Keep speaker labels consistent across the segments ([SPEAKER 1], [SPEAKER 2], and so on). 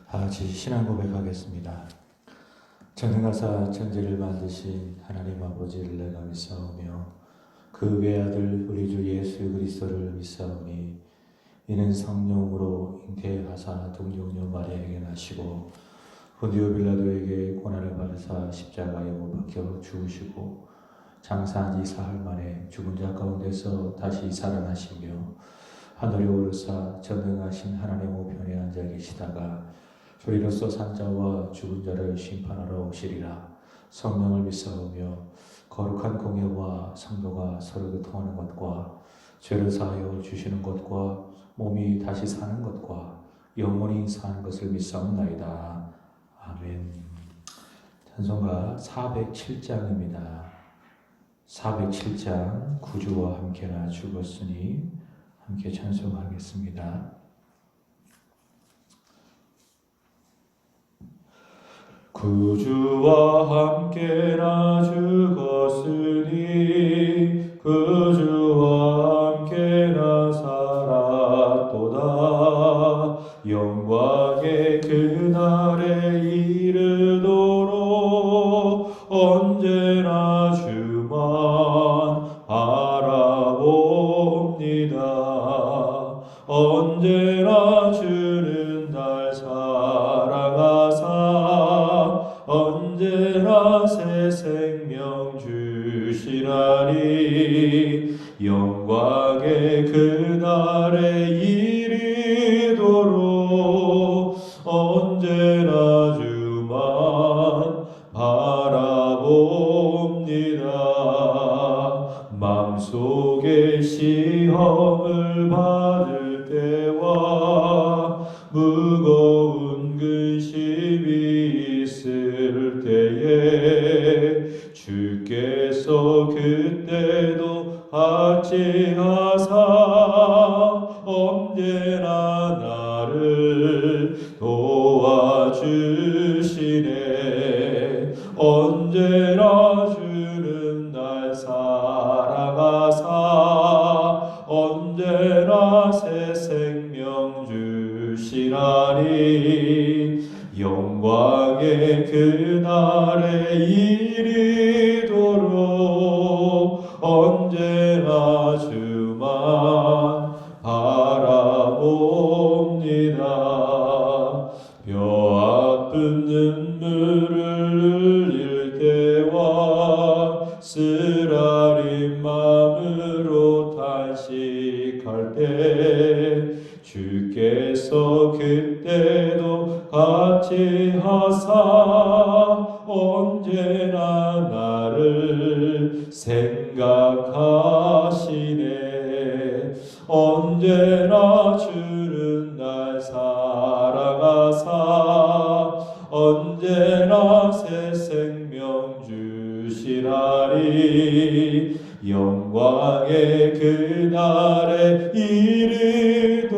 [SPEAKER 1] 같이 신앙 고백하겠습니다. 전능하사 천지를 만드신 하나님 아버지를 내가 믿사오며 그 외아들 우리 주 예수 그리스도를 믿사오니 이는 성령으로 잉태하사 동정녀 마리아에게 나시고 본디오 빌라도에게 고난을 받으사 십자가에 못 박혀 죽으시고 장사한 지 사흘 만에 죽은 자 가운데서 다시 살아나시며 하늘에 오르사 전능하신 하나님 우편에 앉아 계시다가 소리로써 산자와 죽은 자를 심판하러 오시리라. 성령을 믿사오며 거룩한 공예와 성도가 서로 교통하는 것과 죄를 사하여 주시는 것과 몸이 다시 사는 것과 영원히 사는 것을 믿사옵나이다. 아멘. 찬송가 407장입니다. 407장 구주와 함께나 죽었으니 함께 찬송하겠습니다. 구주와 함께나 죽었으니 구주와 함께나 살았도다. 영광의 그날에 이르도록 언제나 주만 바라봅니다. 언제나 주는 날 사랑하사 언제나 새 생명 주시나니 영광의 그날에 이르도록 언제나 주만 바라봅니다. 마음속에 시험을 받을 때와 무거운 근심이 있을 때에 주께서 그때도 같이 하사 언제나 나를 도와주시네. 언제나 주는 날 사랑하사 언제나 새 생명 주시나니 영광의 그날에 이르도록 언제나 주만 바라봅니다. 뼈 아픈 눈물을 흘릴 때와 쓰라린 마음으로 탄식할 때 주께서 그때도 같이 하사 언제나 나를 생각하시네. 언제나 주는 날 사랑하사 언제나 새 생명 주시나니 영광의 그날에 이르도록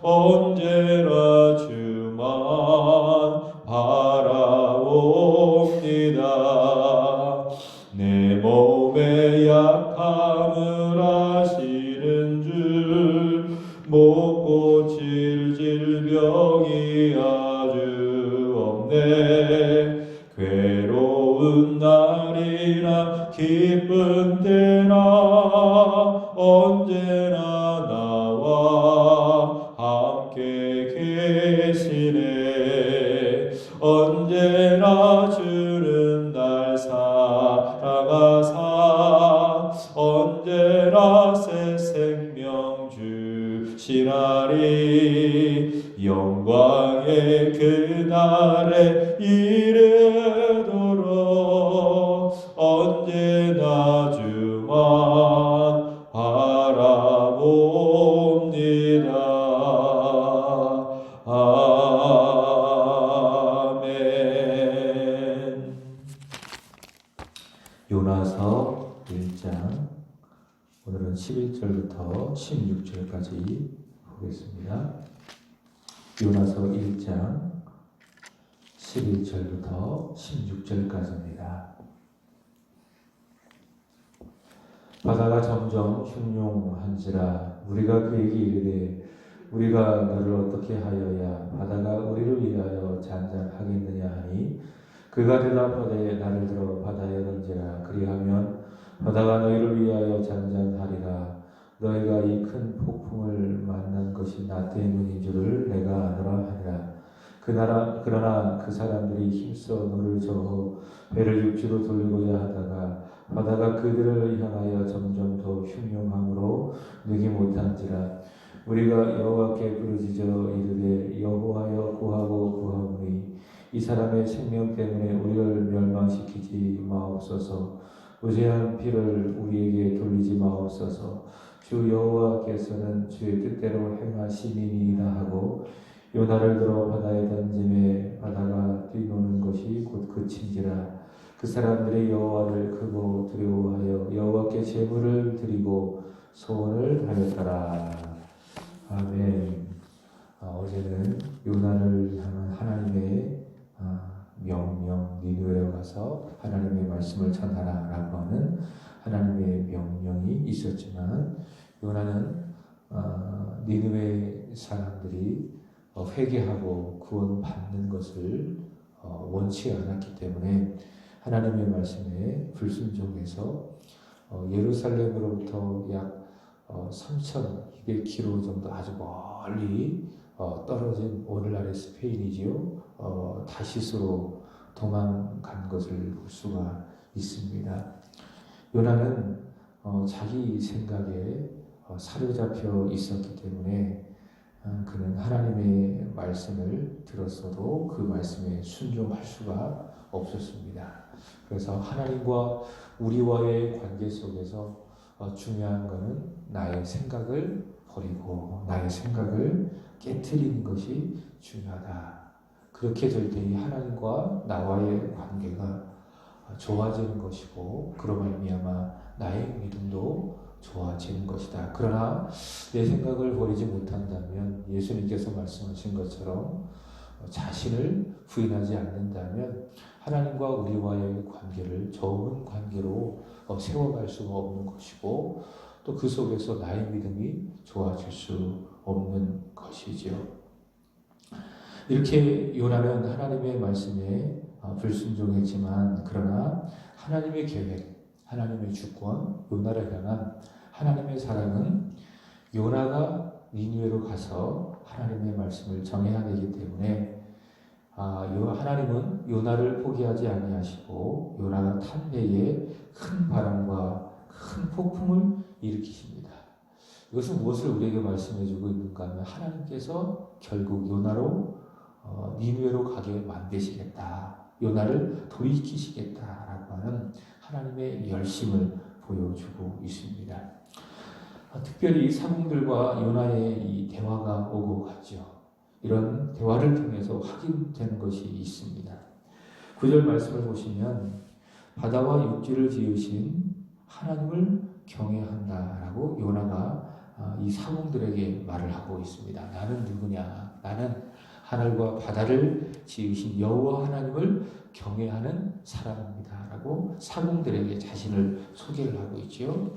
[SPEAKER 1] 언제나 주만 바라봅니다. 내 몸의 약함을 아시는 줄 못 고칠 질병이 아주 없네. 괴로운 날이나 기쁜 때나 언제나 나와 함께 계시네. 언제나 주는 날 사랑하사 언제나 새 생명 주시나니 영광의 그날에 이르도록 언제나 주만 바라봅니다. 아멘. 요나서 1장 오늘은 11절부터 16절까지 보겠습니다. 요나서 1장 11절부터 16절까지입니다. 바다가 점점 흉흉한지라 우리가 그에게 이르되 우리가 너를 어떻게 하여야 바다가 우리를 위하여 잔잔하겠느냐 하니 그가 대답하되 나를 들어 바다에 던지라. 그리하면 바다가 너희를 위하여 잔잔하리라. 너희가 이 큰 폭풍을 만난 것이 나 때문인 줄을 내가 아노라 하니라. 그러나 그 사람들이 힘써 너를 저어 배를 육지로 돌리고자 하다가 바다가 그들을 향하여 점점 더 흉흉함으로 느기 못한지라. 우리가 여호와께 부르짖어 이르되 여호와여 구하고 구하오니 이 사람의 생명 때문에 우리를 멸망시키지 마옵소서. 무죄한 피를 우리에게 돌리지 마옵소서. 주 여호와께서는 주의 뜻대로 행하시니이다 하고 요나를 들어 바다에 던짐에 바다가 뛰노는 것이 곧 그친지라. 그 사람들이 여호와를 크고 두려워하여 여호와께 제물을 드리고 소원을 하였더라. 아멘. 어제는 요나를 향한 하나님의 명령, 니느웨로 가서 하나님의 말씀을 전하라라고 하는 하나님의 명령이 있었지만 요나는 니느웨 사람들이 회개하고 구원받는 것을 원치 않았기 때문에 하나님의 말씀에 불순종해서 예루살렘으로부터 약 3,200km 정도 아주 멀리 떨어진 오늘날의 스페인이지요. 다시스로 도망간 것을 볼 수가 있습니다. 요나는 자기 생각에 사로잡혀 있었기 때문에 그는 하나님의 말씀을 들었어도 그 말씀에 순종할 수가 없었습니다. 그래서 하나님과 우리와의 관계 속에서 중요한 것은 나의 생각을 버리고 나의 생각을 깨트리는 것이 중요하다. 그렇게 될 때에 하나님과 나와의 관계가 좋아지는 것이고 그로 말미암아 나의 믿음도 좋아지는 것이다. 그러나 내 생각을 버리지 못한다면 예수님께서 말씀하신 것처럼 자신을 부인하지 않는다면 하나님과 우리와의 관계를 좋은 관계로 세워갈 수가 없는 것이고 또 그 속에서 나의 믿음이 좋아질 수 없는 것이죠. 이렇게 요나는 하나님의 말씀에 불순종했지만 그러나 하나님의 계획, 하나님의 주권, 요나를 향한 하나님의 사랑은 요나가 니느웨로 가서 하나님의 말씀을 전해야 되기 때문에 하나님은 요나를 포기하지 아니하시고 요나가 탄 배에 큰 바람과 큰 폭풍을 일으키십니다. 이것은 무엇을 우리에게 말씀해주고 있는가 하면 하나님께서 결국 요나로 니느웨로 가게 만드시겠다. 요나를 돌이키시겠다라고 하는 하나님의 열심을 보여주고 있습니다. 특별히 사공들과 요나의 이 대화가 오고 갔죠. 이런 대화를 통해서 확인되는 것이 있습니다. 9절 말씀을 보시면 바다와 육지를 지으신 하나님을 경외한다라고 요나가 이 사공들에게 말을 하고 있습니다. 나는 누구냐? 나는 하늘과 바다를 지으신 여호와 하나님을 경외하는 사람입니다. 라고 사공들에게 자신을 소개를 하고 있지요.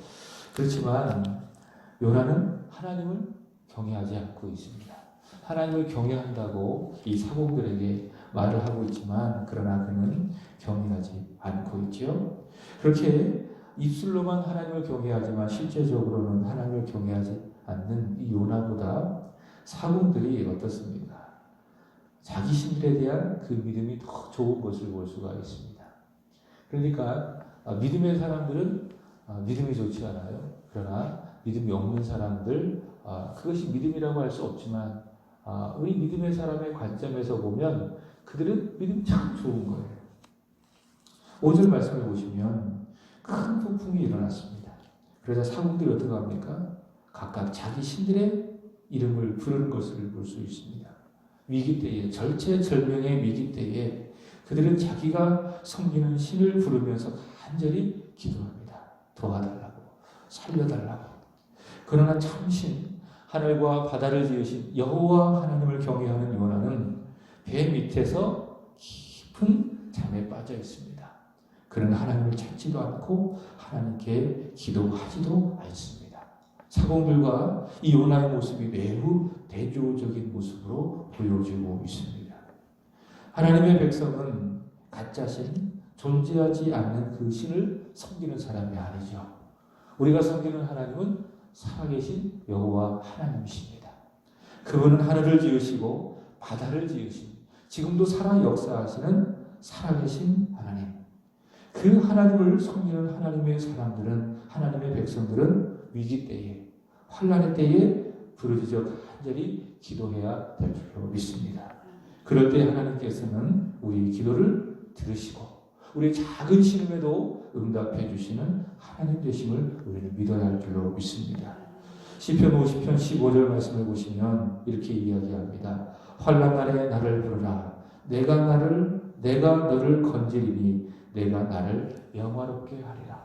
[SPEAKER 1] 그렇지만 요나는 하나님을 경외하지 않고 있습니다. 하나님을 경외한다고 이 사공들에게 말을 하고 있지만 그러나 그는 경외하지 않고 있지요. 그렇게 입술로만 하나님을 경외하지만 실제적으로는 하나님을 경외하지 않는 이 요나보다 사공들이 어떻습니까? 자기 신들에 대한 그 믿음이 더 좋은 것을 볼 수가 있습니다. 그러니까 믿음의 사람들은 믿음이 좋지 않아요. 그러나 믿음이 없는 사람들, 그것이 믿음이라고 할 수 없지만 우리 믿음의 사람의 관점에서 보면 그들은 믿음이 참 좋은 거예요. 5절 말씀을 보시면 큰 폭풍이 일어났습니다. 그래서 사공들이 어떻게 합니까? 각각 자기 신들의 이름을 부르는 것을 볼 수 있습니다. 위기 때에, 절체절명의 위기 때에 그들은 자기가 섬기는 신을 부르면서 간절히 기도합니다. 도와달라고, 살려달라고. 그러나 참신, 하늘과 바다를 지으신 여호와 하나님을 경외하는 요나는 배 밑에서 깊은 잠에 빠져 있습니다. 그는 하나님을 찾지도 않고 하나님께 기도하지도 않습니다. 사공들과 이 요나의 모습이 매우 대조적인 모습으로 보여지고 있습니다. 하나님의 백성은 가짜 신, 존재하지 않는 그 신을 섬기는 사람이 아니죠. 우리가 섬기는 하나님은 살아계신 여호와 하나님이십니다. 그분은 하늘을 지으시고 바다를 지으신, 지금도 살아 역사하시는 살아계신 하나님. 그 하나님을 섬기는 하나님의 사람들은, 하나님의 백성들은 위기 때에, 환난의 때에 부르짖어 간절히 기도해야 될 줄로 믿습니다. 그럴 때 하나님께서는 우리 기도를 들으시고 우리의 작은 신음에도 응답해 주시는 하나님 되심을 우리는 믿어야 할 줄로 믿습니다. 시편 50편 15절 말씀을 보시면 이렇게 이야기합니다. 환난 날에 나를 부르라. 내가 너를 건지리니 내가 나를 영화롭게 하리라.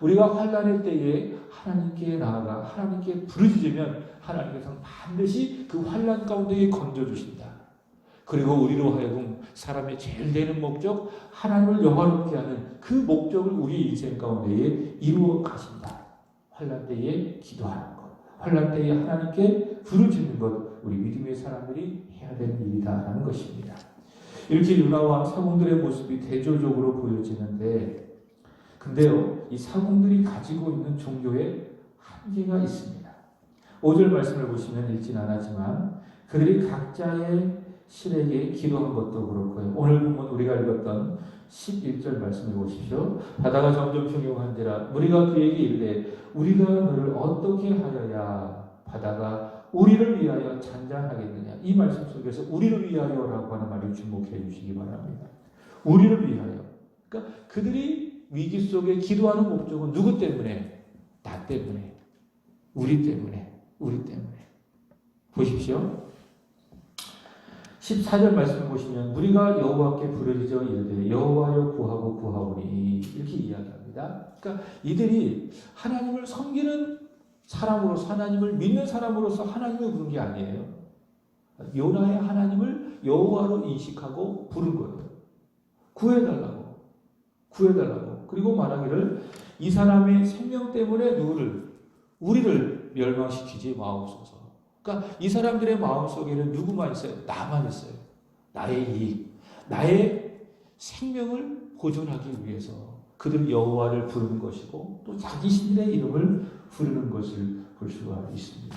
[SPEAKER 1] 우리가 환난의 때에 하나님께 나아가 하나님께 부르짖으면 하나님께서는 반드시 그 환난 가운데 건져주신다. 그리고 우리로 하여금 사람의 제일 되는 목적, 하나님을 영화롭게 하는 그 목적을 우리 인생 가운데에 이루어 가신다. 환난 때에 기도하는 것, 환난 때에 하나님께 부르짖는 것, 우리 믿음의 사람들이 해야 되는 일이다라는 것입니다. 이렇게 요나와 사공들의 모습이 대조적으로 보여지는데, 근데요, 이 사공들이 가지고 있는 종교에 한계가 있습니다. 5절 말씀을 보시면 읽진 않았지만 그들이 각자의 신에게 기도한 것도 그렇고요. 오늘 보면 우리가 읽었던 11절 말씀을 보십시오. 바다가 점점 평용한지라 무리가 그에게 이르되 우리가 너를 어떻게 하여야 바다가 우리를 위하여 잔잔하겠느냐. 이 말씀 속에서 우리를 위하여라고 하는 말을 주목해 주시기 바랍니다. 우리를 위하여. 그러니까 그들이 위기 속에 기도하는 목적은 누구 때문에? 나 때문에. 우리 때문에. 우리 때문에. 보십시오. 14절 말씀을 보시면 우리가 여호와께 부르짖어 이르되 여호와여 구하고 구하오니 이렇게 이야기합니다. 그러니까 이들이 하나님을 섬기는 사람으로서, 하나님을 믿는 사람으로서 하나님을 부른 게 아니에요. 요나의 하나님을 여호와로 인식하고 부른 거예요. 구해달라고. 구해달라고. 그리고 말하기를 이 사람의 생명 때문에 우리를 멸망시키지 마옵소서. 그러니까 이 사람들의 마음속에는 누구만 있어요? 나만 있어요. 나의 이익, 나의 생명을 보존하기 위해서 그들 여호와를 부르는 것이고 또 자기 신의 이름을 부르는 것을 볼 수가 있습니다.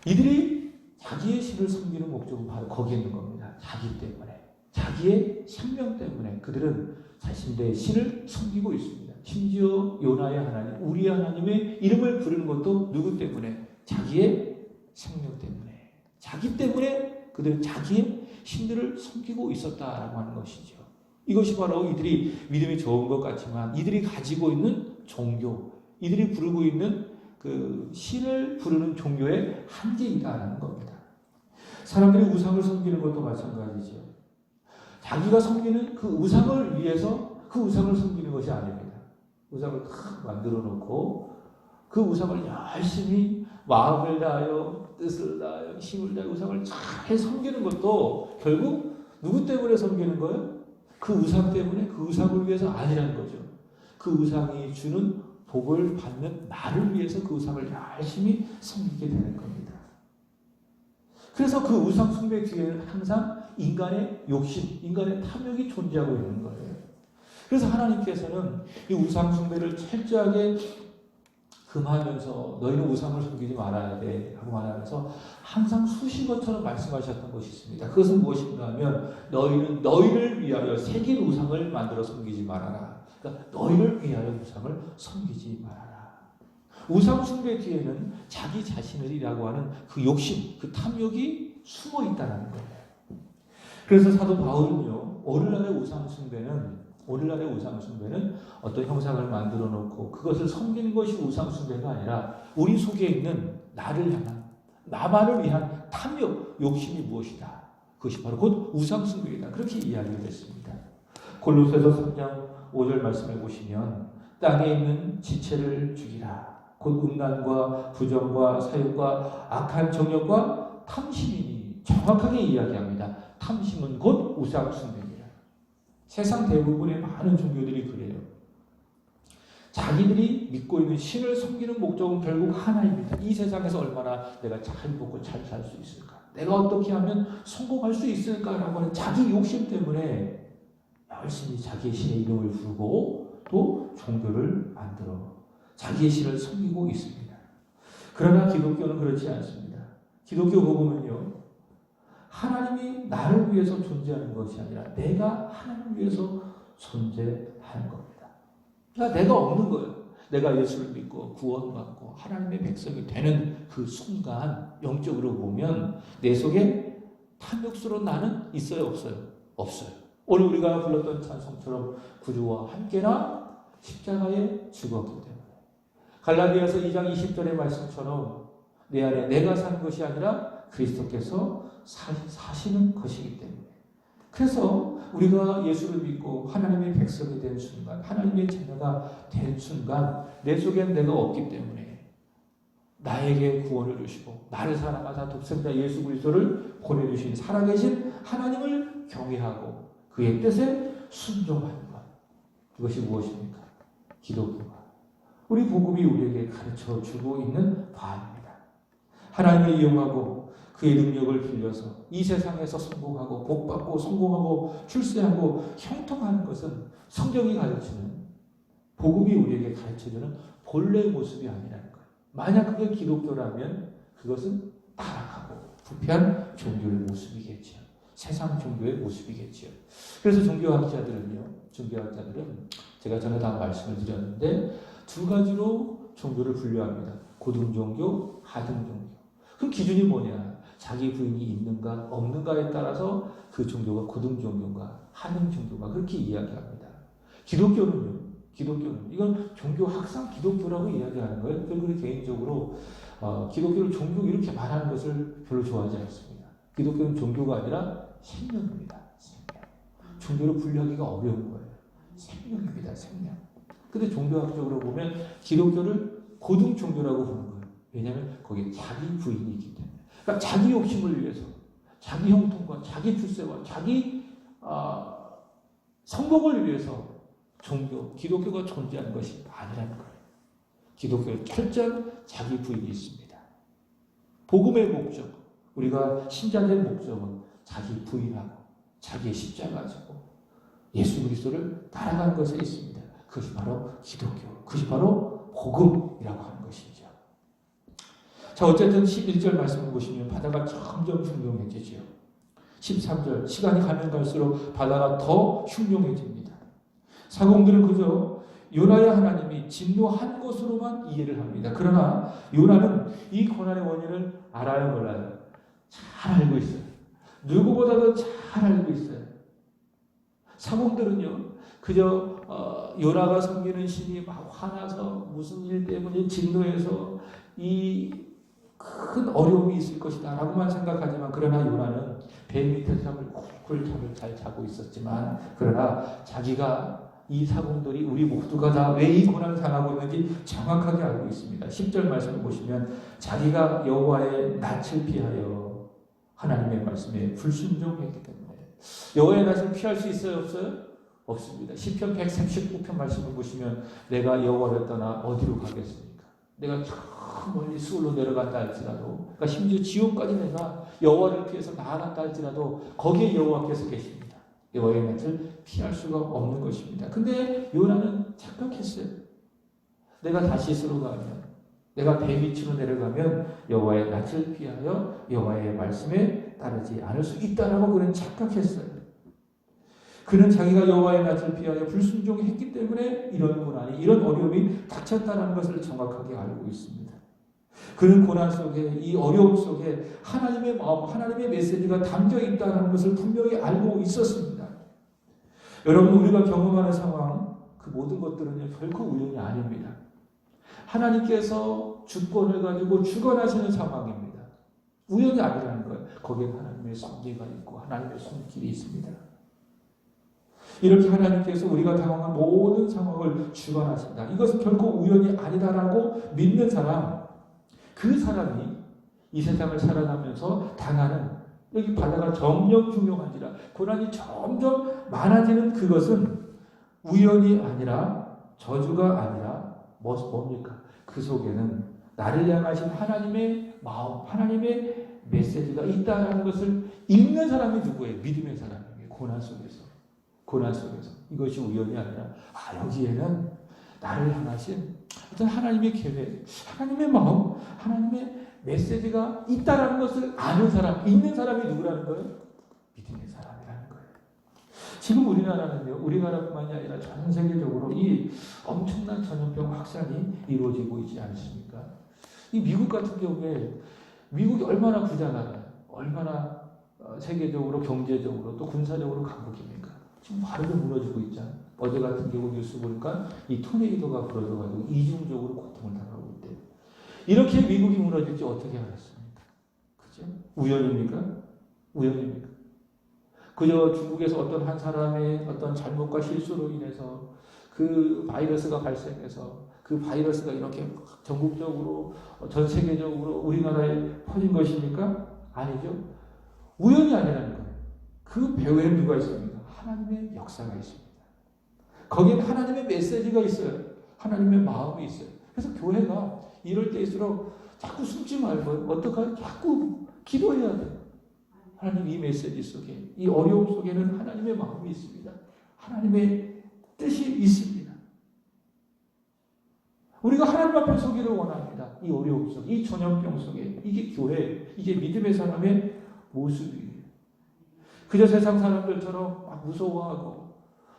[SPEAKER 1] 이들이 자기의 신을 섬기는 목적은 바로 거기에 있는 겁니다. 자기 때문에, 자기의 생명 때문에 그들은 자신의 신을 섬기고 있습니다. 심지어 요나의 하나님, 우리의 하나님의 이름을 부르는 것도 누구 때문에? 자기의 생명 때문에. 자기 때문에 그들은 자기의 신들을 섬기고 있었다라고 하는 것이죠. 이것이 바로 이들이 믿음이 좋은 것 같지만 이들이 가지고 있는 종교, 이들이 부르고 있는 그 신을 부르는 종교의 한계이다라는 겁니다. 사람들이 우상을 섬기는 것도 마찬가지죠. 자기가 섬기는 그 우상을 위해서 그 우상을 섬기는 것이 아닙니다. 우상을 탁 만들어 놓고 그 우상을 열심히 마음을 다하여 뜻을 다하여 힘을 다하여 우상을 잘 섬기는 것도 결국 누구 때문에 섬기는 거예요? 그 우상 때문에, 그 우상을 위해서 아니라는 거죠. 그 우상이 주는 복을 받는 나를 위해서 그 우상을 열심히 섬기게 되는 겁니다. 그래서 그 우상 숭배 뒤에는 항상 인간의 욕심, 인간의 탐욕이 존재하고 있는 거예요. 그래서 하나님께서는 이 우상 숭배를 철저하게 금하면서 너희는 우상을 섬기지 말아야 돼 하고 말하면서 항상 수식어처럼 말씀하셨던 것이 있습니다. 그것은 무엇인가 하면 너희는 너희를 위하여 새긴 우상을 만들어 섬기지 말아라. 그러니까 너희를 위하여 우상을 섬기지 말아라. 우상 숭배 뒤에는 자기 자신을이라고 하는 그 욕심, 그 탐욕이 숨어 있다는 거예요. 그래서 사도 바울은요, 오늘날의 우상 숭배는 어떤 형상을 만들어 놓고 그것을 섬기는 것이 우상 숭배가 아니라 우리 속에 있는 나를 향한, 나만을 위한 탐욕, 욕심이 무엇이다. 그것이 바로 곧 우상 숭배이다. 그렇게 이야기를 했습니다. 골로새서 3장 5절 말씀을 보시면 땅에 있는 지체를 죽이라. 곧 음란과 부정과 사욕과 악한 정욕과 탐심이니 정확하게 이야기합니다. 탐심은 곧 우상 숭배입니다. 세상 대부분의 많은 종교들이 그래요. 자기들이 믿고 있는 신을 섬기는 목적은 결국 하나입니다. 이 세상에서 얼마나 내가 잘 먹고 잘 살 수 있을까? 내가 어떻게 하면 성공할 수 있을까라고 하는 자기 욕심 때문에 열심히 자기의 신의 이름을 부르고 또 종교를 만들어 자기의 신을 섬기고 있습니다. 그러나 기독교는 그렇지 않습니다. 기독교 복음은요, 하나님이 나를 위해서 존재하는 것이 아니라 내가 하나님을 위해서 존재하는 겁니다. 그러니까 내가 없는 거예요. 내가 예수를 믿고 구원받고 하나님의 백성이 되는 그 순간 영적으로 보면 내 속에 탐욕스러운 나는 있어요, 없어요? 없어요. 오늘 우리가 불렀던 찬송처럼 구주와 함께나 십자가에 죽었기 때문에 갈라디아서 2장 20절의 말씀처럼 내 안에 내가 사는 것이 아니라 그리스도께서 사시는 것이기 때문에 그래서 우리가 예수를 믿고 하나님의 백성이 된 순간 하나님의 자녀가 된 순간 내 속엔 내가 없기 때문에 나에게 구원을 주시고 나를 사랑하사 독생자 예수 그리스도를 보내주신 살아계신 하나님을 경외하고 그의 뜻에 순종하는 것 이것이 무엇입니까? 기독교가 우리 복음이 우리에게 가르쳐주고 있는 바입니다. 하나님을 이용하고 그의 능력을 빌려서 이 세상에서 성공하고 복받고 성공하고 출세하고 형통하는 것은 성경이 가르치는 복음이 우리에게 가르쳐주는 본래의 모습이 아니라는 거예요. 만약 그게 기독교라면 그것은 타락하고 부패한 종교의 모습이겠죠. 세상 종교의 모습이겠죠. 그래서 종교학자들은 제가 전에 다 말씀을 드렸는데 두 가지로 종교를 분류합니다. 고등종교, 하등종교. 그럼 기준이 뭐냐? 자기 부인이 있는가 없는가에 따라서 그 종교가 고등종교인가 하등종교가 그렇게 이야기합니다. 기독교는 이건 종교 학상 기독교라고 이야기하는 거예요. 그리고 개인적으로 기독교를 종교 이렇게 말하는 것을 별로 좋아하지 않습니다. 기독교는 종교가 아니라 생명입니다. 생명. 종교를 분류하기가 어려운 거예요. 생명입니다. 생명. 근데 종교학적으로 보면 기독교를 고등 종교라고 보는 거예요. 왜냐하면 거기에 자기 부인이 있기 때문에. 그러니까 자기 욕심을 위해서, 자기 형통과 자기 출세와 자기 성공을 위해서 기독교가 존재하는 것이 아니라는 거예요. 기독교의 철저한 자기 부인이 있습니다. 복음의 목적, 우리가 신자된 목적은 자기 부인하고 자기의 십자가 지고 예수 그리스도를 따라가는 것에 있습니다. 그것이 바로 기독교, 그것이 바로 복음이라고 하는 것이죠. 자, 어쨌든 11절 말씀을 보시면 바다가 점점 흉흉해지죠. 13절 시간이 가면 갈수록 바다가 더 흉흉해집니다. 사공들은 그저 요나의 하나님이 진노한 것으로만 이해를 합니다. 그러나 요나는 이 고난의 원인을 알아요, 몰라요? 잘 알고 있어요. 누구보다도 잘 알고 있어요. 사공들은요, 그저 요나가 섬기는 신이 막 화나서 무슨 일 때문에 진노해서 이 큰 어려움이 있을 것이다 라고만 생각하지만 그러나 요나는 배 밑에서 잠을 쿨쿨 잠을 잘 자고 있었지만 그러나 자기가 이 사공들이 우리 모두가 다 왜 이 고난을 당하고 있는지 정확하게 알고 있습니다. 10절 말씀을 보시면 자기가 여호와의 낯을 피하여 하나님의 말씀에 불순종했기 때문에 여호와의 낯을 피할 수 있어요? 없어요? 없습니다. 시편 139편 말씀을 보시면 내가 여호와를 떠나 어디로 가겠습니까? 내가 저 멀리 수울로 내려간다 할지라도 그러니까 심지어 지옥까지 내가 여호와를 피해서 나아간다 할지라도 거기에 여호와께서 계십니다. 여호와의 낯을 피할 수가 없는 것입니다. 근데 요나는 착각했어요. 내가 다시스로 가면 내가 배 밑으로 내려가면 여호와의 낯을 피하여 여호와의 말씀에 따르지 않을 수 있다라고 그는 착각했어요. 그는 자기가 여호와의 낯을 피하여 불순종했기 때문에 이런 고난이 이런 어려움이 닥쳤다는 것을 정확하게 알고 있습니다. 그는 고난 속에 이 어려움 속에 하나님의 마음, 하나님의 메시지가 담겨 있다는 것을 분명히 알고 있었습니다. 여러분 우리가 경험하는 상황 그 모든 것들은 결코 우연이 아닙니다. 하나님께서 주권을 가지고 주관하시는 상황입니다. 우연이 아니라는 거예요. 거기에 하나님의 섭리가 있고 하나님의 손길이 있습니다. 이렇게 하나님께서 우리가 당황한 모든 상황을 주관하신다. 이것은 결코 우연이 아니다라고 믿는 사람, 그 사람이 이 세상을 살아가면서 당하는 여기 바다가 점점 흉흉한지라 고난이 점점 많아지는 그것은 우연이 아니라 저주가 아니라
[SPEAKER 2] 뭡니까? 그 속에는 나를 향하신 하나님의 마음, 하나님의 메시지가 있다는 것을 읽는 사람이 누구예요? 믿음의 사람이에요. 고난 속에서. 고난 속에서. 이것이 우연이 아니라 여기에는 나를 향하신 어떤 하나님의 계획, 하나님의 마음, 하나님의 메시지가 있다는 것을 아는 사람, 읽는 사람이 누구라는 거예요? 믿음의 사람이라는 거예요. 지금 우리나라는요, 우리나라뿐만이 아니라 전 세계적으로 이 엄청난 전염병 확산이 이루어지고 있지 않습니까? 이 미국 같은 경우에 미국이 얼마나 부자나라예요. 얼마나 세계적으로 경제적으로 또 군사적으로 강국입니까? 지금 바로 무너지고 있잖아요. 어제 같은 경우 뉴스 보니까 이 토네이도가 불어져가지고 이중적으로 고통을 당하고 있대요. 이렇게 미국이 무너질지 어떻게 알았습니까? 그죠? 우연입니까? 우연입니까? 그저 중국에서 어떤 한 사람의 어떤 잘못과 실수로 인해서 그 바이러스가 발생해서 그 바이러스가 이렇게 전국적으로 전 세계적으로 우리나라에 퍼진 것입니까? 아니죠. 우연이 아니라는 거예요. 그 배후에 누가 있습니까? 하나님의 역사가 있습니다. 거기엔 하나님의 메시지가 있어요. 하나님의 마음이 있어요. 그래서 교회가 이럴 때일수록 자꾸 숨지 말고 어떡하냐? 자꾸 기도해야 돼요. 하나님 이 메시지 속에, 이 어려움 속에는 하나님의 마음이 있습니다. 하나님의 뜻이 있습니다. 우리가 하나님 앞에 서기를 원합니다. 이 어려움 속에, 이 전염병 속에. 이게 교회, 이게 믿음의 사람의 모습이에요. 그저 세상 사람들처럼 막 무서워하고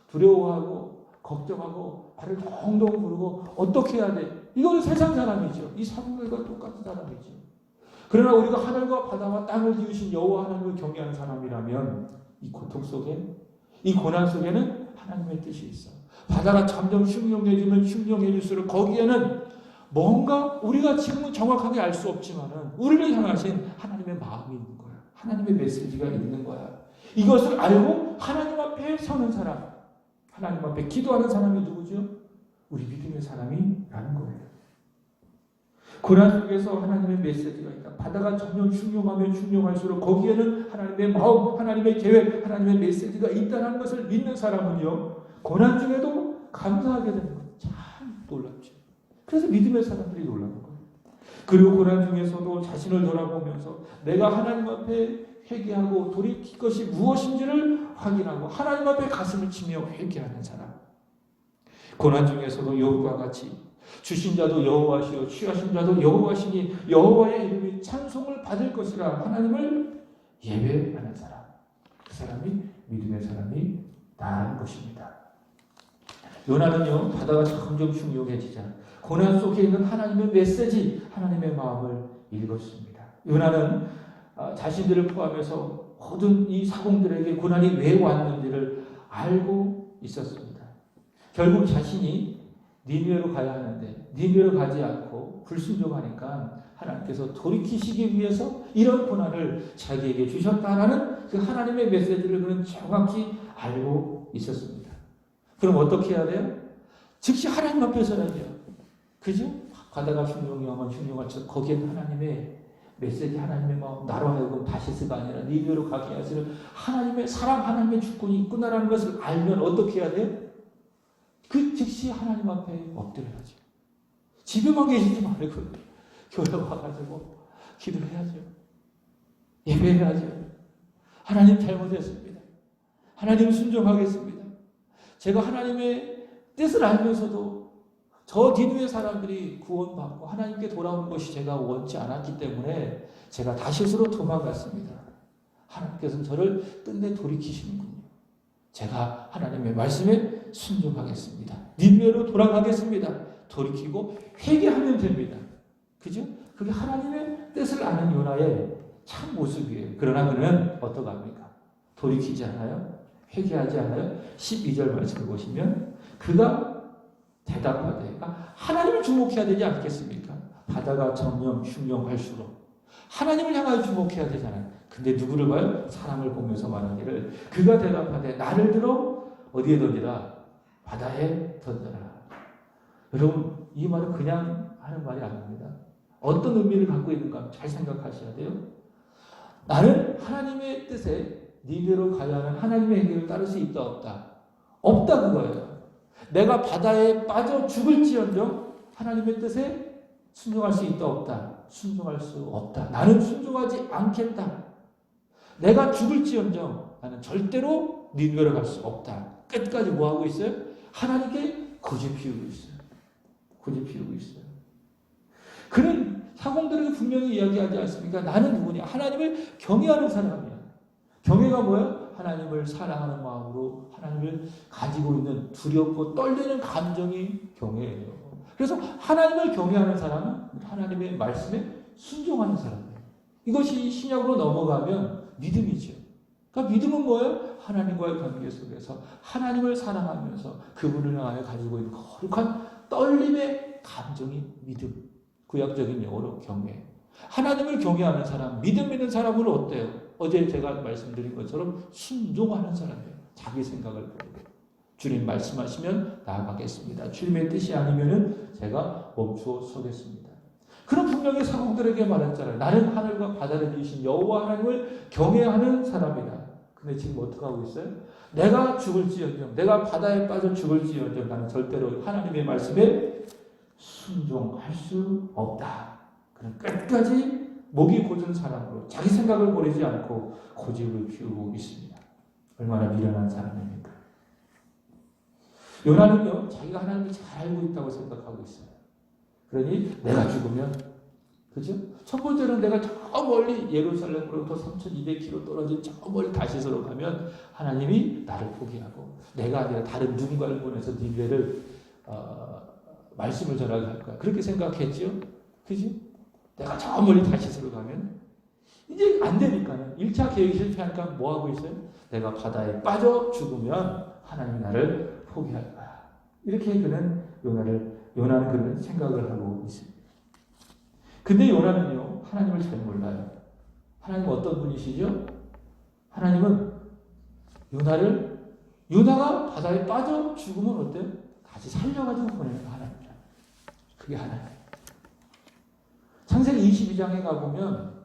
[SPEAKER 2] 두려워하고 걱정하고 발을 동동 구르고 어떻게 해야 돼? 이건 세상 사람이죠. 이 사람들과 똑같은 사람이죠. 그러나 우리가 하늘과 바다와 땅을 지으신 여호와 하나님을 경외하는 사람이라면 이 고통 속에, 이 고난 속에는 하나님의 뜻이 있어. 바다가 점점 흉흉해지면 흉흉해질수록 거기에는 뭔가 우리가 지금은 정확하게 알 수 없지만은 우리를 향하신 하나님의 마음이 있는 거야. 하나님의 메시지가 있는 거야. 이것을 알고 하나님 앞에 서는 사람, 하나님 앞에 기도하는 사람이 누구죠? 우리 믿음의 사람이라는 거예요. 고난 속에서 하나님의 메시지가 있다. 바다가 점점 흉흉하면 흉흉할수록 거기에는 하나님의 마음, 하나님의 계획, 하나님의 메시지가 있다는 것을 믿는 사람은요, 고난 중에도 감사하게 되는 거예요. 참 놀랍죠. 그래서 믿음의 사람들이 놀라는 거예요. 그리고 고난 중에서도 자신을 돌아보면서 내가 하나님 앞에 회개하고 돌이킬 것이 무엇인지를 확인하고 하나님 앞에 가슴을 치며 회개하는 사람. 고난 중에서도 욥과 같이 주신 자도 여호와시요 취하신 자도 여호와시니 여호와의 이름이 찬송을 받을 것이라 하나님을 예배하는 사람. 그 사람이 믿음의 사람이 나라는 것입니다. 요나는요, 바다가 점점 흉흉해지자 고난 속에 있는 하나님의 메시지, 하나님의 마음을 읽었습니다. 요나는 자신들을 포함해서 모든 이 사공들에게 고난이 왜 왔는지를 알고 있었습니다. 결국 자신이 니느웨로 가야 하는데 니느웨로 가지 않고 불순종하니까 하나님께서 돌이키시기 위해서 이런 고난을 자기에게 주셨다라는 그 하나님의 메시지를 그는 정확히 알고 있었습니다. 그럼 어떻게 해야 돼요? 즉시 하나님 앞에 서야 돼요. 그죠? 바다가 흉흉하면 흉흉할수록 거기엔 하나님의 메시지, 하나님의 마음, 나로 하여금 다시스가 아니라 니느웨로 가게 하시는 하나님의 사랑, 하나님의 주권이 있구나라는 것을 알면 어떻게 해야 돼요? 그 즉시 하나님 앞에 엎드려야죠. 집에만 계시지 말고 교회 와가지고 기도해야죠. 예배해야죠. 하나님 잘못했습니다. 하나님 순종하겠습니다. 제가 하나님의 뜻을 알면서도 저 니느웨 사람들이 구원받고 하나님께 돌아오는 것이 제가 원치 않았기 때문에 제가 다시스로 도망갔습니다. 하나님께서는 저를 끝내 돌이키시는군요. 제가 하나님의 말씀에 순종하겠습니다. 니느웨로 돌아가겠습니다. 돌이키고 회개하면 됩니다. 그죠? 그게 하나님의 뜻을 아는 요나의 참 모습이에요. 그러나 그는 어떡합니까? 돌이키지 않아요? 회개하지 않아요? 12절 말씀을 보시면 그가 대답하되, 그러니까 하나님을 주목해야 되지 않겠습니까? 바다가 점점 흉흉할수록 하나님을 향하여 주목해야 되잖아요. 근데 누구를 봐요? 사람을 보면서 말하기를 그가 대답하되 나를 들어 어디에 던지라? 바다에 던져라. 여러분, 이 말은 그냥 하는 말이 아닙니다. 어떤 의미를 갖고 있는가 잘 생각하셔야 돼요. 나는 하나님의 뜻에 니느웨로 가야 하는 하나님의 행위를 따를 수 있다 없다? 없다 그거예요. 내가 바다에 빠져 죽을지언정 하나님의 뜻에 순종할 수 있다 없다? 순종할 수 없다. 나는 순종하지 않겠다. 내가 죽을지언정 나는 절대로 니느웨로 갈 수 없다. 끝까지 뭐 하고 있어요? 하나님께 고집 피우고 있어요. 고집 피우고 있어요. 그는 사공들에게 분명히 이야기하지 않습니까? 나는 누구냐? 하나님을 경외하는 사람이야. 경외가 뭐야? 하나님을 사랑하는 마음으로 하나님을 가지고 있는 두렵고 떨리는 감정이 경외예요. 그래서 하나님을 경외하는 사람은 하나님의 말씀에 순종하는 사람이에요. 이것이 신약으로 넘어가면 믿음이죠. 그러니까 믿음은 뭐예요? 하나님과의 관계 속에서 하나님을 사랑하면서 그분을 향하여 가지고 있는 거룩한 떨림의 감정이 믿음. 구약적인 용어로 경외. 하나님을 경외하는 사람, 믿음 있는 사람은 어때요? 어제 제가 말씀드린 것처럼 순종하는 사람이에요. 자기 생각을 버리고 주님 말씀하시면 나아가겠습니다. 주님의 뜻이 아니면은 제가 멈추어 서겠습니다. 그런 분명히 사공들에게 말했잖아요. 나는 하늘과 바다를 지으신 여호와 하나님을 경외하는 사람이다. 근데 지금 어떻게 하고 있어요? 내가 죽을지언정, 내가 바다에 빠져 죽을지언정 나는 절대로 하나님의 말씀에 순종할 수 없다. 그는 끝까지 목이 곧은 사람으로 자기 생각을 버리지 않고 고집을 피우고 있습니다. 얼마나 미련한 사람입니까? 요나는요, 자기가 하나님을 잘 알고 있다고 생각하고 있어요. 그러니 내가 죽으면, 그죠? 첫 번째는 내가 저 멀리 예루살렘으로부터 3200km 떨어진 저 멀리 다시스로 가면 하나님이 나를 포기하고 내가 아니라 다른 누군가를 보내서 니느웨를 말씀을 전하게 할 거야. 그렇게 생각했죠? 그죠? 내가 저 멀리 다시스로 가면 이제 안 되니까는 1차 계획이 실패하니까 뭐 하고 있어요? 내가 바다에 빠져 죽으면 하나님이 나를 포기할 거야. 이렇게 요나는 그런 생각을 하고 있습니다. 근데 요나는요, 하나님을 잘 몰라요. 하나님은 어떤 분이시죠? 하나님은 요나가 바다에 빠져 죽으면 어때요? 다시 살려가지고 보내는 하나님이야. 그게 하나님. 창세기 22장에 가보면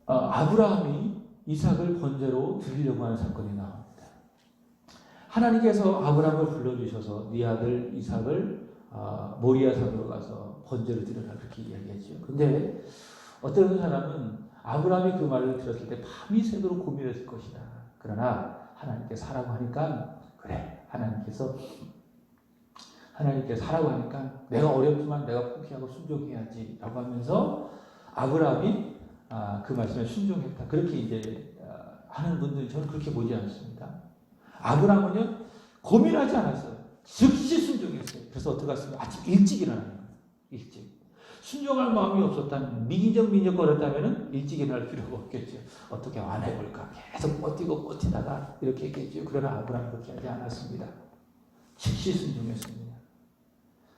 [SPEAKER 2] 아브라함이 이삭을 번제로 드리려고 하는 사건이 나옵니다. 하나님께서 아브라함을 불러주셔서 네 아들 이삭을 모리아산으로 가서 번제로 드려라 그렇게 이야기했죠. 근데 어떤 사람은 아브라함이 그 말을 들었을 때 밤이 새도록 고민했을 것이다. 그러나 하나님께서 하라고 하니까 그래. 하나님께서 하라고 하니까 내가 어렵지만 내가 포기하고 순종해야지 라고 하면서 아브라함이 그 말씀에 순종했다. 그렇게 이제 하는 분들이 저는 그렇게 보지 않습니다. 아브라함은요 고민하지 않았어요. 즉시 순종했어요. 그래서 어떻게 했습니까? 아침 일찍 일어나는 거예요. 일찍. 순종할 마음이 없었다면 미기적 거렸다면 일찍 일어날 필요가 없겠죠. 어떻게 안 해볼까? 계속 버티다가 이렇게 했겠죠. 그러나 아브라함은 그렇게 하지 않았습니다. 즉시 순종했습니다.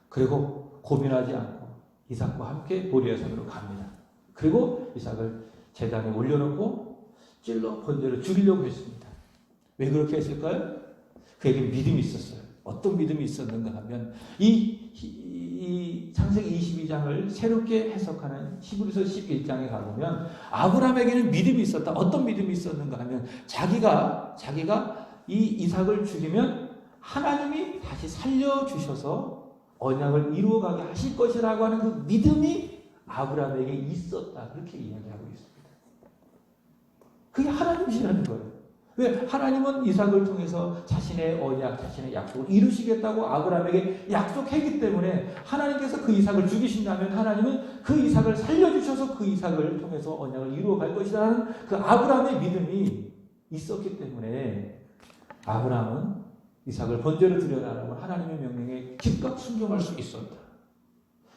[SPEAKER 2] 그리고 고민하지 않고 이삭과 함께 모리아산으로 갑니다. 그리고 이삭을 제단에 올려놓고 찔러 번제로 죽이려고 했습니다. 왜 그렇게 했을까요? 그에게 믿음이 있었어요. 어떤 믿음이 있었는가 하면 이 창세기 22장을 새롭게 해석하는 히브리서 11장에 가보면 아브라함에게는 믿음이 있었다. 어떤 믿음이 있었는가 하면 자기가 이 이삭을 죽이면 하나님이 다시 살려주셔서 언약을 이루어가게 하실 것이라고 하는 그 믿음이 아브라함에게 있었다. 그렇게 이야기하고 있습니다. 그게 하나님이시라는 거예요. 왜? 하나님은 이삭을 통해서 자신의 언약, 자신의 약속을 이루시겠다고 아브라함에게 약속했기 때문에 하나님께서 그 이삭을 죽이신다면 하나님은 그 이삭을 살려주셔서 그 이삭을 통해서 언약을 이루어갈 것이라는 그 아브라함의 믿음이 있었기 때문에 아브라함은 이삭을 번제로 드려라라고 하나님의 명령에 즉각 순종할 수 있었다.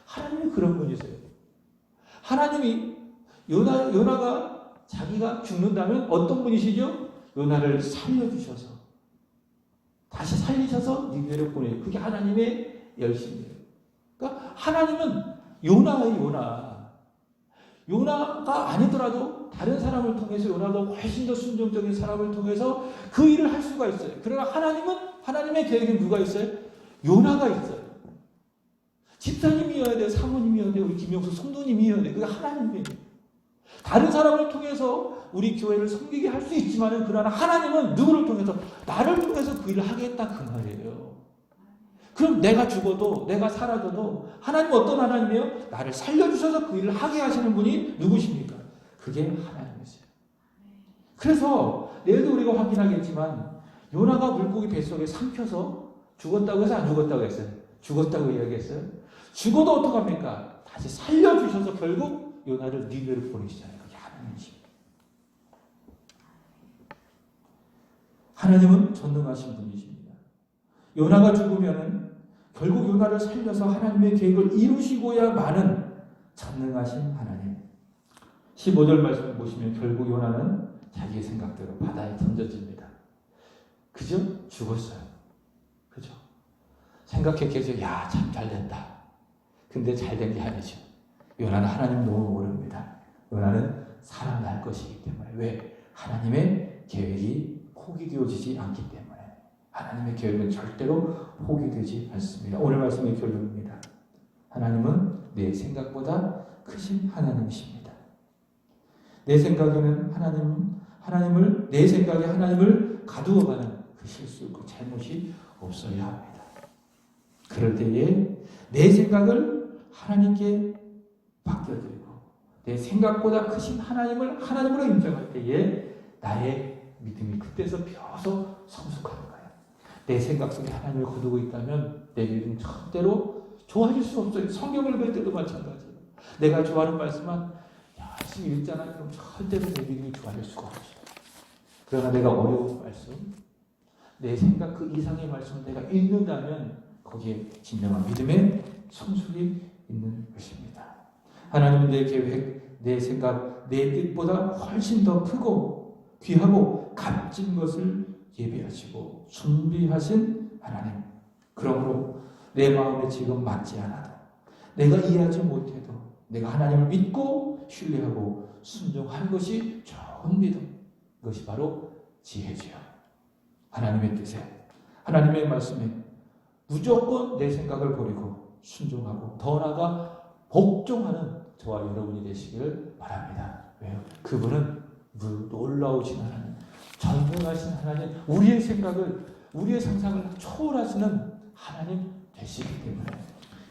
[SPEAKER 2] 하나님이 그런 분이세요. 하나님이 요나가 자기가 죽는다면 어떤 분이시죠? 요나를 살려주셔서 다시 살리셔서 니느웨로 보내요. 그게 하나님의 열심이에요. 그러니까 하나님은 요나가 아니더라도 다른 사람을 통해서 요나도 훨씬 더 순종적인 사람을 통해서 그 일을 할 수가 있어요. 그러나 하나님의 계획에 누가 있어요? 요나가 있어요. 집사님이어야 돼요. 사모님이어야 돼요. 우리 김영수 성도님이어야 돼요. 그게 하나님이에요. 다른 사람을 통해서 우리 교회를 섬기게 할 수 있지만은 그러나 하나님은 누구를 통해서 나를 통해서 그 일을 하겠다 그 말이에요. 그럼 내가 죽어도 내가 사라져도 하나님은 어떤 하나님이에요? 나를 살려주셔서 그 일을 하게 하시는 분이 누구십니까? 그게 하나님이세요. 그래서 내일도 우리가 확인하겠지만 요나가 물고기 뱃속에 삼켜서 죽었다고 해서 안 죽었다고 했어요? 죽었다고 이야기했어요? 죽어도 어떡합니까? 다시 살려주셔서 결국 요나를 니느웨로 보내시잖아요. 그게 하나님이십니다. 하나님은 전능하신 분이십니다. 요나가 죽으면은 결국 요나를 살려서 하나님의 계획을 이루시고야만은 전능하신 하나님. 15절 말씀을 보시면 결국 요나는 자기의 생각대로 바다에 던져집니다. 그죠? 죽었어요. 그죠? 생각했겠죠. 야, 참 잘됐다. 근데 잘된 게 아니죠. 요나는 하나님 너무 모릅니다. 요나는 살아날 것이기 때문에. 왜? 하나님의 계획이 포기되어지지 않기 때문에. 하나님의 계획은 절대로 포기되지 않습니다. 오늘 말씀의 결론입니다. 하나님은 내 생각보다 크신 하나님이십니다. 내 생각에는 하나님을 내 생각에 하나님을 가두어가는 그 실수, 그 잘못이 없어야 합니다. 그럴 때에 내 생각을 하나님께 맡겨드리고 내 생각보다 크신 하나님을 하나님으로 인정할 때에 나의 믿음이 그때서 비로소 성숙하는 거예요. 내 생각 속에 하나님을 거두고 있다면 내 믿음 절대로 좋아질 수 없어요. 성경을 볼 때도 마찬가지예요. 내가 좋아하는 말씀만 열심히 읽잖아요. 그럼 절대로 내 믿음이 좋아질 수가 없어요. 그러나 내가 어려운 말씀, 내 생각 그 이상의 말씀을 내가 읽는다면 거기에 진정한 믿음의 성숙이 있는 것입니다. 하나님은 내 계획, 내 생각, 내 뜻보다 훨씬 더 크고 귀하고 값진 것을 예비하시고 준비하신 하나님. 그러므로 내 마음에 지금 맞지 않아도 내가 이해하지 못해도 내가 하나님을 믿고 신뢰하고 순종하는 것이 좋은 믿음. 그것이 바로 지혜지요. 하나님의 뜻에, 하나님의 말씀에 무조건 내 생각을 버리고 순종하고 더 나아가 복종하는 저와 여러분이 되시길 바랍니다. 왜요? 그분은 놀라우신 하나님, 전능하신 하나님, 우리의 생각을, 우리의 상상을 초월하시는 하나님 되시기 때문에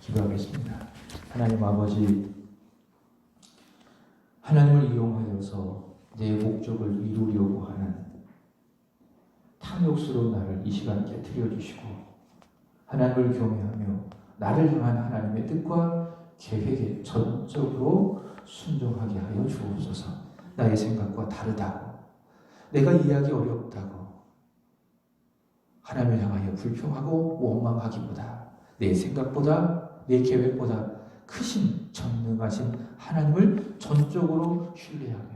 [SPEAKER 2] 기도하겠습니다. 하나님 아버지, 하나님을 이용하여서 내 목적을 이루려고 하는 탐욕스러운 나를 이 시간 깨트려 주시고 하나님을 경외하며 나를 향한 하나님의 뜻과 계획에 전적으로 순종하게 하여 주옵소서. 나의 생각과 다르다고, 내가 이해하기 어렵다고 하나님을 향하여 불평하고 원망하기보다 내 생각보다 내 계획보다 크신 전능하신 하나님을 전적으로 신뢰하며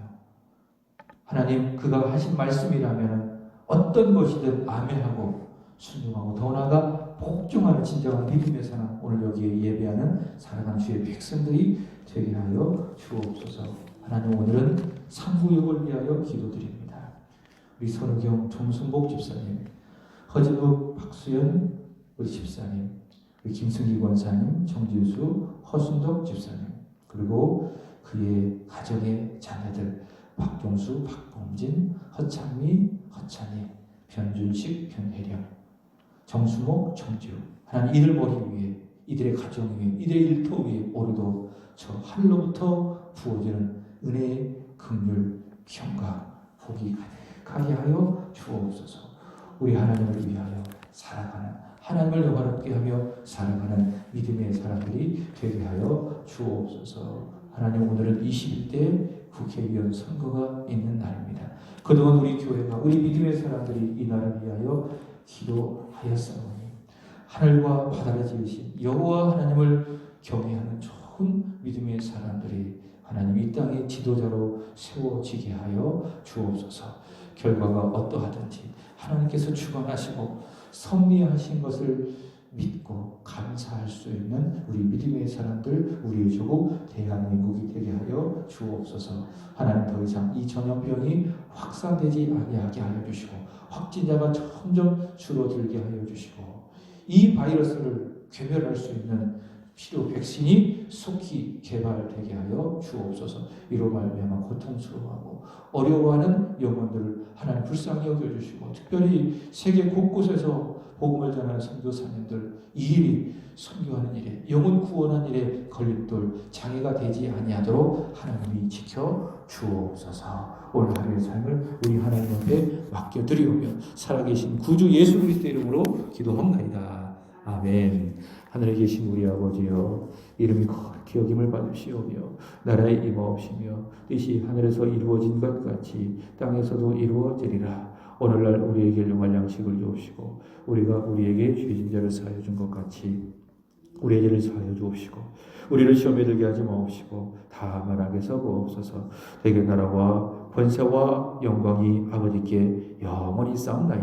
[SPEAKER 2] 하나님 그가 하신 말씀이라면 어떤 것이든 아멘하고 순종하고 더 나아가 복종하는 진정한 믿음의 사람, 오늘 여기에 예배하는 사랑하는 주의 백성들이 되게 하여 주옵소서. 하나님 오늘은 상구역을 위하여 기도드립니다. 우리 선우경 정순복 집사님, 허진욱 박수연 우리 집사님, 우리 김승기 권사님, 정진수 허순덕 집사님, 그리고 그의 가정의 자녀들 박종수, 박범진, 허창미, 허찬희, 변준식, 변혜령, 정수목, 정지우. 하나님 이들 머리 위에, 이들의 가정 위에, 이들의 일터 위에 오르도 저 하늘로부터 부어지는 은혜의 긍휼, 평강, 복이 가득하게 하여 주옵소서. 우리 하나님을 위하여 살아가는, 하나님을 영화롭게 하며 살아가는 믿음의 사람들이 되게 하여 주옵소서. 하나님 오늘은 21대 국회의원 선거가 있는 날입니다. 그동안 우리 교회가, 우리 믿음의 사람들이 이 날을 위하여 기도하였사오니 하늘과 바다를 지으신 여호와 하나님을 경외하는 좋은 믿음의 사람들이 하나님 이 땅의 지도자로 세워지게 하여 주옵소서. 결과가 어떠하든지 하나님께서 주관하시고 섭리하신 것을 믿고 감사할 수 있는 우리 믿음의 사람들, 우리의 조국 대한민국이 되게 하여 주옵소서. 하나님 더 이상 이 전염병이 확산되지 아니하게 하여 주시고 확진자가 점점 줄어들게 하여 주시고 이 바이러스를 괴멸할 수 있는 치료 백신이 속히 개발되게 하여 주옵소서. 이로 말미암아 고통스러워하고 어려워하는 영혼들을 하나님 불쌍히 여겨주시고 특별히 세계 곳곳에서 복음을 전하는 선교사님들 이 일이 선교하는 일에 영혼 구원하는 일에 걸림돌 장애가 되지 아니하도록 하나님이 지켜 주옵소서. 오늘 하루의 삶을 우리 하나님 앞에 맡겨드리오며 살아계신 구주 예수 그리스도 이름으로 기도합니다. 아멘. 하늘에 계신 우리 아버지여 이름이 거룩히 여김을 받으시오며 나라의 임하옵시며 뜻이 하늘에서 이루어진 것 같이 땅에서도 이루어지리라. 오늘날 우리에게 일용할 양식을 주옵시고 우리가 우리에게 죄진 자를 사하여 준 것 같이 우리의 죄를 사하여 주옵시고 우리를 시험에 들게 하지 마옵시고 다만 악에서 구하옵소서. 대개 나라와 권세와 영광이 아버지께 영원히 싸움나이다.